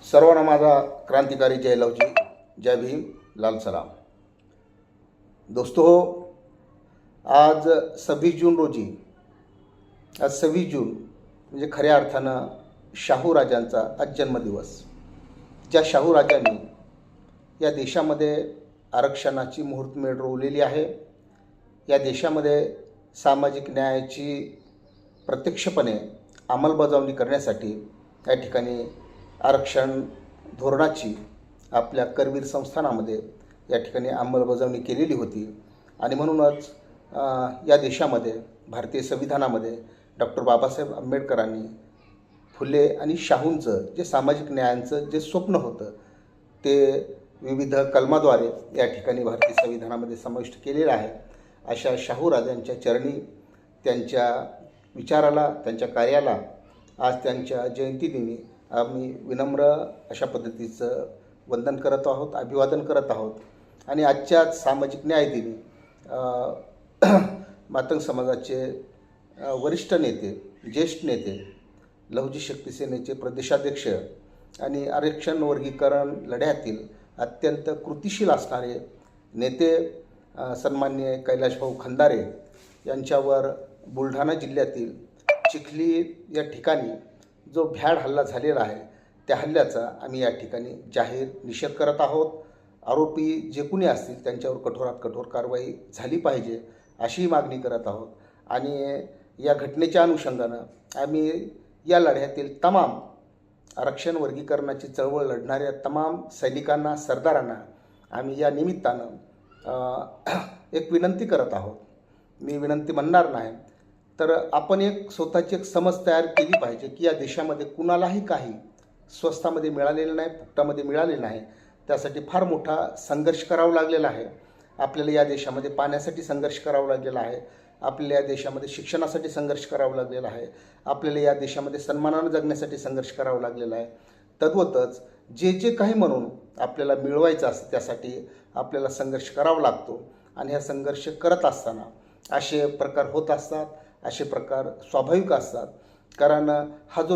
सर्वांना माझा क्रांतिकारी जय लवजी, जय भीम, लाल सलाम। दोस्तों, आज 26 जून रोजी, आज 26 जून म्हणजे खऱ्या अर्थानं शाहू राजांचा आज जन्मदिवस। ज्या शाहू राजांनी या देशामध्ये आरक्षणाची मुहूर्तमेढ रोवलेली आहे, या देशामध्ये सामाजिक न्यायाची प्रत्यक्षपणे अंमलबजावणी करण्यासाठी या ठिकाणी आरक्षण धोरणाची आपल्या करवीर संस्थानामध्ये या ठिकाणी अंमलबजावणी केलेली होती। आणि म्हणूनच या देशामध्ये भारतीय संविधानामध्ये डॉक्टर बाबासाहेब आंबेडकरांनी फुले आणि शाहूंचं जे सामाजिक न्यायाचं जे स्वप्न होतं ते विविध कलमाद्वारे या ठिकाणी भारतीय संविधानामध्ये समाविष्ट केलेलं आहे। अशा शाहू राजांच्या चरणी, त्यांच्या विचाराला, त्यांच्या कार्याला आज त्यांच्या जयंतीदिनी आम्ही विनम्र अशा पद्धतीचं वंदन करत आहोत, अभिवादन करत आहोत। आणि आजच्या सामाजिक न्यायदिनी मातंग समाजाचे वरिष्ठ नेते, ज्येष्ठ नेते, लहुजी शक्ती सेनेचे प्रदेशाध्यक्ष आणि आरक्षण वर्गीकरण लढ्यातील अत्यंत कृतिशील असणारे नेते सन्माननीय कैलाशभाऊ खंदारे यांच्यावर बुलढाणा जिल्ह्यातील चिखली या ठिकाणी जो भ्याड हल्ला झालेला आहे त्या हल्ल्याचा आम्ही या ठिकाणी जाहीर निषेध करत आहोत। आरोपी जे कुणी असतील त्यांच्यावर कठोरात कठोर कारवाई झाली पाहिजे अशी मागणी करत आहोत। आणि या घटनेच्या अनुषंगानं आम्ही या लढ्यातील तमाम आरक्षण वर्गीकरणाची चळवळ लढणाऱ्या तमाम सैनिकांना, सरदारांना आम्ही या निमित्तानं एक विनंती करत आहोत। मी विनंती म्हणणार नाही, तर आपण एक स्वतःची एक समज तयार केली पाहिजे की या देशामध्ये कुणालाही काही स्वस्तामध्ये मिळालेलं नाही, फुकटामध्ये मिळालेलं नाही। त्यासाठी फार मोठा संघर्ष करावा लागलेला आहे। आपल्याला या देशामध्ये पाण्यासाठी संघर्ष करावा लागलेला आहे, आपल्याला या देशामध्ये शिक्षणासाठी संघर्ष करावा लागलेला आहे, आपल्याला या देशामध्ये सन्मानानं जगण्यासाठी संघर्ष करावा लागलेला आहे। तद्वतच जे जे काही म्हणून आपल्याला मिळवायचं असतं त्यासाठी आपल्याला संघर्ष करावा लागतो। आणि हा संघर्ष करत असताना असे प्रकार होत असतात, असे प्रकार स्वाभाविक असतात। कारण हा जो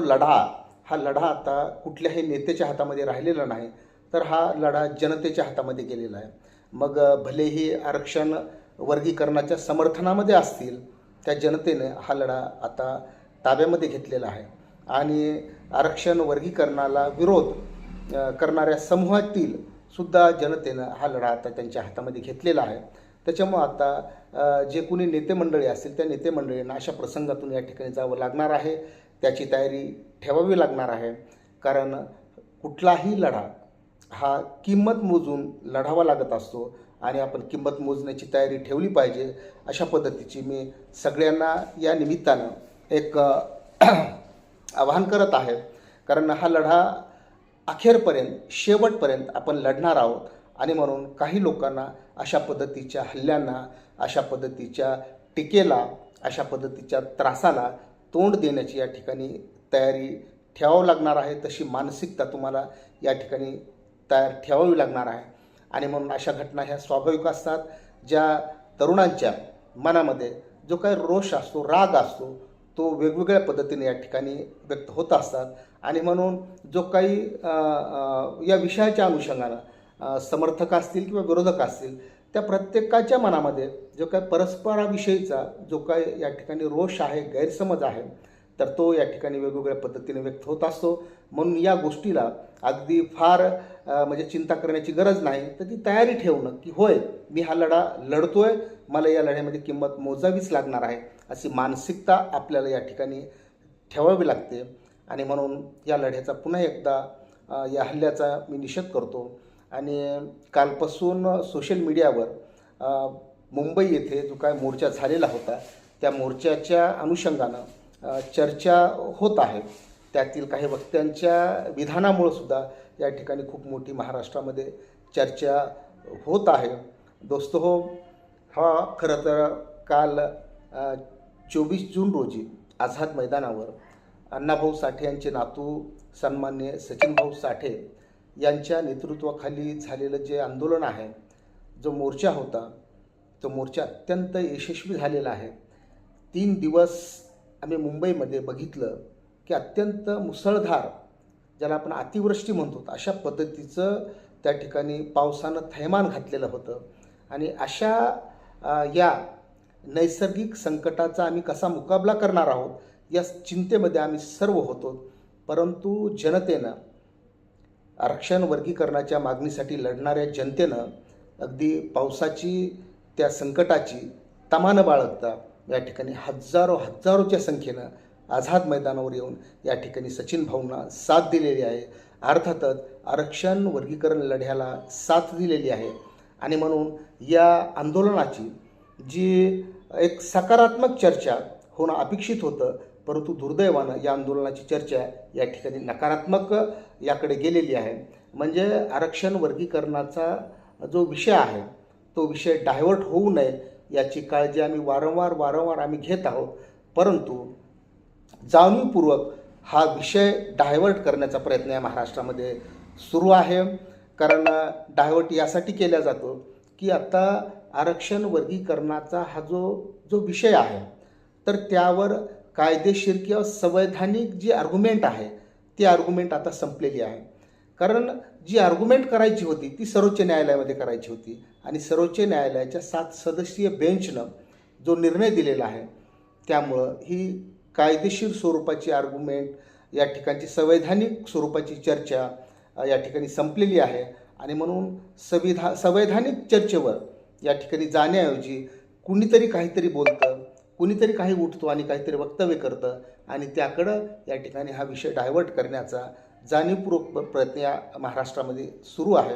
हा लढा आता कुठल्याही नेत्याच्या हातामध्ये राहिलेला नाही, तर हा लढा जनतेच्या हातामध्ये गेलेला आहे। मग भलेही आरक्षण वर्गीकरणाच्या समर्थनामध्ये असतील, त्या जनतेनं हा लढा आता ताब्यामध्ये घेतलेला आहे। आणि आरक्षण वर्गीकरणाला विरोध करणाऱ्या समूहातील सुद्धा जनतेनं हा लढा आता त्यांच्या हातामध्ये घेतलेला आहे। त्याच्यामुळं आता जे कोणी नेते मंडळी असतील त्या नेते मंडळींना अशा प्रसंगातून या ठिकाणी जावं लागणार आहे, त्याची तयारी ठेवावी लागणार आहे। कारण कुठलाही लढा हा किंमत मोजून लढावा लागत असतो आणि आपण किंमत मोजण्याची तयारी ठेवली पाहिजे अशा पद्धतीची मी सगळ्यांना या निमित्तानं एक आवाहन करत आहे। कारण हा लढा अखेरपर्यंत, शेवटपर्यंत आपण लढणार आहोत। आणि म्हणून काही लोकांना अशा पद्धतीच्या हल्ल्यांना, अशा पद्धतीच्या टीकेला, अशा पद्धतीच्या त्रासाला तोंड देण्याची या ठिकाणी तयारी ठेवावी लागणार आहे। तशी मानसिकता तुम्हाला या ठिकाणी तयार ठेवावी लागणार आहे। आणि म्हणून अशा घटना ह्या स्वाभाविक असतात। ज्या तरुणांच्या मनामध्ये जो काही रोष असतो, राग असतो, तो वेगवेगळ्या पद्धतीने या ठिकाणी व्यक्त होत असतात। आणि म्हणून जो काही या विषयाच्या अनुषंगानं समर्थक असतील किंवा विरोधक असतील, त्या प्रत्येकाच्या मनामध्ये जो काही परस्पराविषयीचा जो काही या ठिकाणी रोष आहे, गैरसमज आहे, तर तो या ठिकाणी वेगवेगळ्या पद्धतीने व्यक्त होत असतो। म्हणून या गोष्टीला अगदी फार म्हणजे चिंता करण्याची गरज नाही, तर ती तयारी ठेवणं की होय, मी हा लढा लढतोय, मला या लढ्यामध्ये किंमत मोजावीच लागणार आहे, अशी मानसिकता आपल्याला या ठिकाणी ठेवावी लागते। आणि म्हणून या लढ्याचा पुन्हा एकदा या हल्ल्याचा मी निषेध करतो। आणि कालपासून सोशल मीडियावर मुंबई येथे जो काय मोर्चा झालेला होता, त्या मोर्चाच्या अनुषंगानं चर्चा होत आहे। त्यातील काही वक्त्यांच्या विधानामुळं सुद्धा या ठिकाणी खूप मोठी महाराष्ट्रामध्ये चर्चा होत आहे। दोस्तो हो, हा खरं तर काल 24 जून रोजी आझाद मैदानावर अण्णाभाऊ साठे यांचे नातू सन्माननीय सचिनभाऊ साठे यांच्या नेतृत्वाखाली झालेलं जे आंदोलन आहे, जो मोर्चा होता, तो मोर्चा अत्यंत यशस्वी झालेला आहे। 3 दिवस आम्ही मुंबईमध्ये बघितलं की अत्यंत मुसळधार ज्याला आपण अतिवृष्टी म्हणतो अशा पद्धतीचं त्या ठिकाणी पावसानं थैमान घातलेलं होतं. आणि अशा या नैसर्गिक संकटाचा आम्ही कसा मुकाबला करणार आहोत या चिंतेमध्ये आम्ही सर्व होतो. परंतु जनतेनं आरक्षण वर्गीकरणाच्या मागणीसाठी लढणाऱ्या जनतेनं अगदी पावसाची त्या संकटाची तमानं बाळगता या ठिकाणी हजारोच्या संख्येनं आझाद मैदानावर येऊन या ठिकाणी सचिन भाऊंना साथ दिलेली आहे. अर्थातच आरक्षण वर्गीकरण लढ्याला साथ दिलेली आहे. आणि म्हणून या आंदोलनाची जी एक सकारात्मक चर्चा होणं अपेक्षित होतं, परंतु दुर्दैवानं या आंदोलनाची चर्चा या ठिकाणी नकारात्मक याकडे गेलेली आहे. म्हणजे आरक्षण वर्गीकरणाचा जो विषय आहे तो विषय डायव्हर्ट होऊ नये याची काळजी आम्ही वारंवार आम्ही घेत आहोत. परंतु जाणीवपूर्वक हा विषय डायव्हर्ट करण्याचा प्रयत्न या महाराष्ट्रामध्ये सुरू आहे. कारण डायव्हर्ट यासाठी केला जातो की आता आरक्षण वर्गीकरणाचा हा जो विषय आहे तर त्यावर कायदेशीर किंवा संवैधानिक जी आर्ग्युमेंट आहे ती आर्ग्युमेंट आता संपलेली आहे. कारण जी आर्ग्युमेंट करायची होती ती सर्वोच्च न्यायालयामध्ये करायची होती आणि सर्वोच्च न्यायालयाच्या 7 सदस्यीय बेंचनं जो निर्णय दिलेला आहे त्यामुळं ही कायदेशीर स्वरूपाची आर्ग्युमेंट या ठिकाणची संवैधानिक स्वरूपाची चर्चा या ठिकाणी संपलेली आहे. आणि म्हणून संवैधानिक चर्चेवर या ठिकाणी जाण्याऐवजी कुणीतरी काहीतरी बोलतं, कुणीतरी काही उठतो आणि काहीतरी वक्तव्य करतं आणि त्याकडं या ठिकाणी हा विषय डायव्हर्ट करण्याचा जाणीवपूर्वक प्रयत्न या महाराष्ट्रामध्ये सुरू आहे.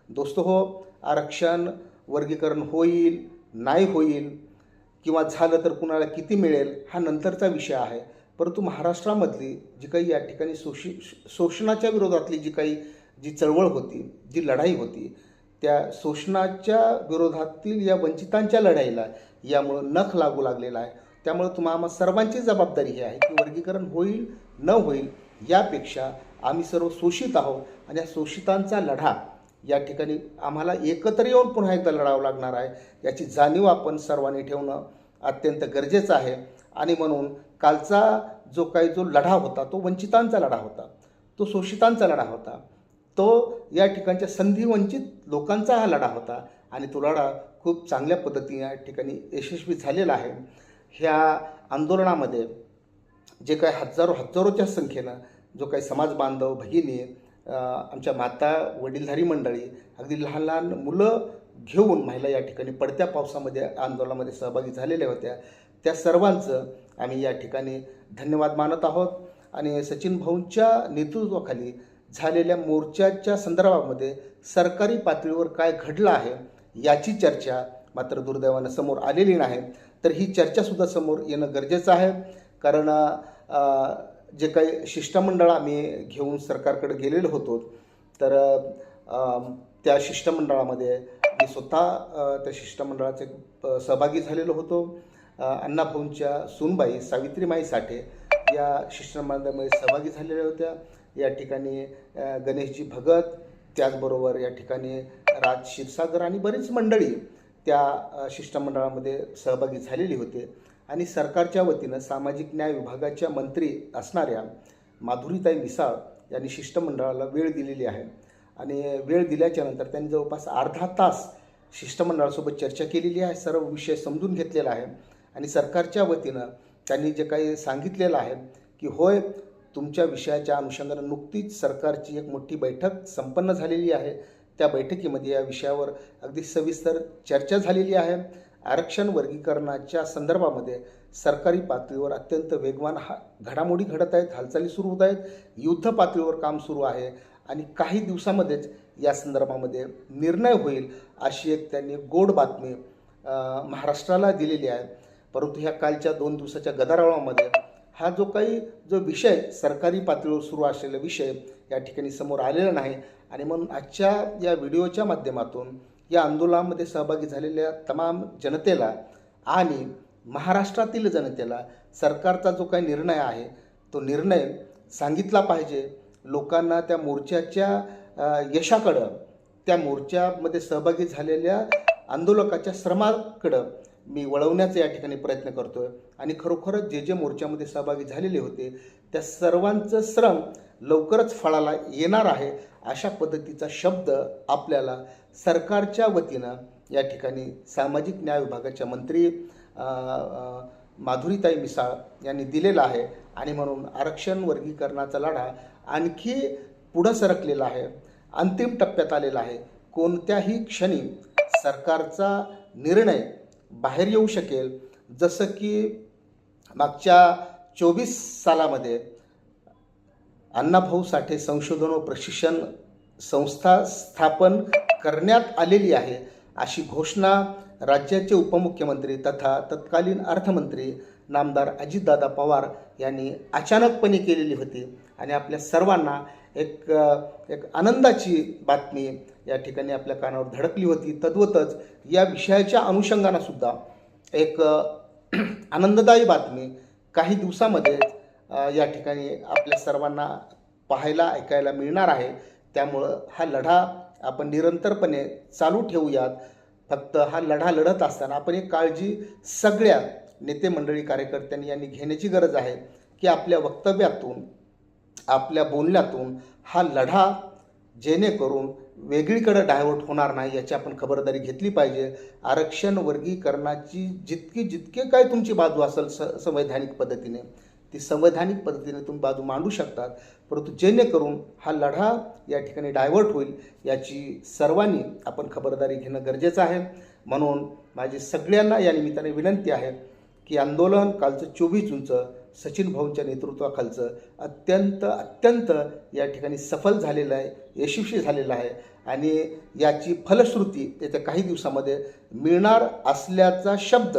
दोस्तो हो, आरक्षण वर्गीकरण होईल नाही होईल किंवा झालं तर कुणाला किती मिळेल हा नंतरचा विषय आहे. परंतु महाराष्ट्रामधली जी काही या ठिकाणी शोषणाच्या विरोधातली जी चळवळ होती, जी लढाई होती, त्या शोषणाच्या विरोधातील या वंचितांच्या लढाईला यामुळं नख लागू लागलेला आहे. त्यामुळे आम्हा सर्वांची जबाबदारी ही आहे की वर्गीकरण होईल न होईल यापेक्षा आम्ही सर्व शोषित आहोत आणि या शोषितांचा लढा या ठिकाणी आम्हाला एकत्र येऊन पुन्हा एकदा लढावं लागणार आहे याची जाणीव आपण सर्वांनी ठेवणं अत्यंत गरजेचं आहे. आणि म्हणून कालचा जो लढा होता तो वंचितांचा लढा होता, तो शोषितांचा लढा होता, तो या ठिकाणच्या संधिवंचित लोकांचा हा लढा होता आणि तो लढा खूप चांगल्या पद्धतीने या ठिकाणी यशस्वी झालेला आहे. ह्या आंदोलनामध्ये जे काही हजारोच्या संख्येनं जो काही समाज बांधव भगिनी, आमच्या माता, वडीलधारी मंडळी, अगदी लहान मुलं घेऊन महिला या ठिकाणी पडत्या पावसामध्ये आंदोलनामध्ये सहभागी झालेल्या होत्या, त्या सर्वांचं आम्ही या ठिकाणी धन्यवाद मानत आहोत. आणि सचिन भाऊंच्या नेतृत्वाखाली झालेल्या मोर्चाच्या संदर्भामध्ये सरकारी पातळीवर काय घडलं आहे याची चर्चा मात्र दुर्दैवानं समोर आलेली नाही. तर ही चर्चासुद्धा समोर येणं गरजेचं आहे. कारण जे काही शिष्टमंडळ आम्ही घेऊन सरकारकडे गेलेलो होतो तर त्या शिष्टमंडळामध्ये मी स्वतः त्या शिष्टमंडळाचे सहभागी झालेलो होतो. अण्णाभाऊंच्या सूनबाई सावित्रीमाई साठे या शिष्टमंडळामध्ये सहभागी झालेल्या होत्या. या ठिकाणी गणेशजी भगत, त्याचबरोबर या ठिकाणी राज क्षीरसागर आणि बरीच मंडळी त्या शिष्टमंडळामध्ये सहभागी झालेली होते. आणि सरकारच्या वतीनं सामाजिक न्याय विभागाच्या मंत्री असणाऱ्या माधुरीताई मिसाळ यांनी शिष्टमंडळाला वेळ दिलेली आहे. आणि वेळ दिल्याच्यानंतर त्यांनी जवळपास अर्धा तास शिष्टमंडळासोबत चर्चा केलेली आहे, सर्व विषय समजून घेतलेला आहे. आणि सरकारच्या वतीनं त्यांनी जे काही सांगितलेलं आहे की होय, तुमच्या विषयाच्या अनुषंगानं नुकतीच सरकारची एक मोठी बैठक संपन्न झालेली आहे. त्या बैठकीमध्ये या विषयावर अगदी सविस्तर चर्चा झालेली आहे. आरक्षण वर्गीकरणाच्या संदर्भामध्ये सरकारी पातळीवर अत्यंत वेगवान घडामोडी घडत आहेत, हालचाली सुरू होत आहेत, युद्ध पातळीवर काम सुरू आहे आणि काही दिवसामध्येच या संदर्भामध्ये निर्णय होईल अशी एक त्यांनी गोड बातमी महाराष्ट्राला दिलेली आहे. परंतु ह्या कालच्या 2 दिवसाच्या गदारोळामध्ये हा जो विषय सरकारी पातळीवर सुरू असलेला विषय या ठिकाणी समोर आलेला नाही. आणि म्हणून आजच्या या व्हिडिओच्या माध्यमातून या आंदोलनामध्ये सहभागी झालेल्या तमाम जनतेला आणि महाराष्ट्रातील जनतेला सरकारचा जो काही निर्णय आहे तो निर्णय सांगितला पाहिजे. लोकांना त्या मोर्चाच्या यशाकडं, त्या मोर्चामध्ये सहभागी झालेल्या आंदोलकाच्या श्रमाकडं मी वळवण्याचा या ठिकाणी प्रयत्न करतो आहे. आणि खरोखरच जे मोर्चामध्ये सहभागी झालेले होते त्या सर्वांचं श्रम लवकरच फळाला येणार आहे, अशा पद्धतीचा शब्द आपल्याला सरकारच्या वतीनं या ठिकाणी सामाजिक न्याय विभागाच्या मंत्री माधुरीताई मिसाळ यांनी दिलेला आहे. आणि म्हणून आरक्षण वर्गीकरणाचा लढा आणखी पुढं सरकलेला आहे, अंतिम टप्प्यात आलेला आहे. कोणत्याही क्षणी सरकारचा निर्णय बाहेर येऊ शकेल. जसं की मागच्या 24 सालामध्ये अण्णाभाऊ साठे संशोधन व प्रशिक्षण संस्था स्थापन करण्यात आलेली आहे, अशी घोषणा राज्याचे उपमुख्यमंत्री तथा तत्कालीन अर्थमंत्री नामदार अजितदादा पवार यांनी अचानकपणे केलेली होती. आणि आपल्या सर्वांना एक आनंदाची बातमी या ठिकाणी आपल्या कानावर धडकली होती. तद्वतच या विषयाच्या अनुषंगानं सुद्धा एक आनंददायी बातमी काही दिवसामध्ये या ठिकाणी आपल्या सर्वांना पाहायला ऐकायला मिळणार आहे. त्यामुळं हा लढा आपण निरंतरपणे चालू ठेवूयात. फक्त हा लढा लढत असताना आपण एक काळजी सगळ्या नेते मंडळी कार्यकर्त्यांनी यांनी घेण्याची गरज आहे की आपल्या वक्तव्यातून आपल्या बोलण्यातून हा लढा जेणेकरून वेगळीकडे डायव्हर्ट होणार नाही याची आपण खबरदारी घेतली पाहिजे. आरक्षण वर्गीकरणाची जितके काय तुमची बाजू असेल संवैधानिक पद्धतीने, ती संवैधानिक पद्धतीने तुम्ही बाजू मांडू शकतात, परंतु जेणेकरून हा लढा या ठिकाणी डायव्हर्ट होईल याची सर्वांनी आपण खबरदारी घेणं गरजेचं आहे. म्हणून माझी सगळ्यांना या निमित्ताने विनंती आहे की आंदोलन कालचं 24 जूनचं सचिन भाऊंच्या नेतृत्वाखालचं अत्यंत या ठिकाणी सफल झालेलं आहे, यशस्वी झालेलं आहे. आणि याची फलश्रुती येत्या काही दिवसामध्ये मिळणार असल्याचा शब्द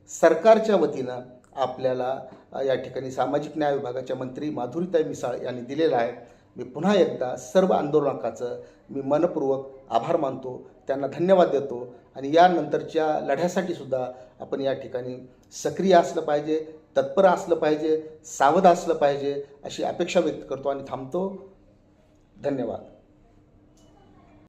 सरकारच्या वतीनं आपल्याला या ठिकाणी सामाजिक न्याय विभागाच्या मंत्री माधुरीताई मिसाळ यांनी दिलेला आहे. मी पुन्हा एकदा सर्व आंदोलकाचं मी मनपूर्वक आभार मानतो, त्यांना धन्यवाद देतो. आणि यानंतरच्या लढ्यासाठी सुद्धा आपण या ठिकाणी सक्रिय असलं पाहिजे, तत्पर असलं पाहिजे, सावध असलं पाहिजे अशी अपेक्षा व्यक्त करतो आणि थांबतो. धन्यवाद.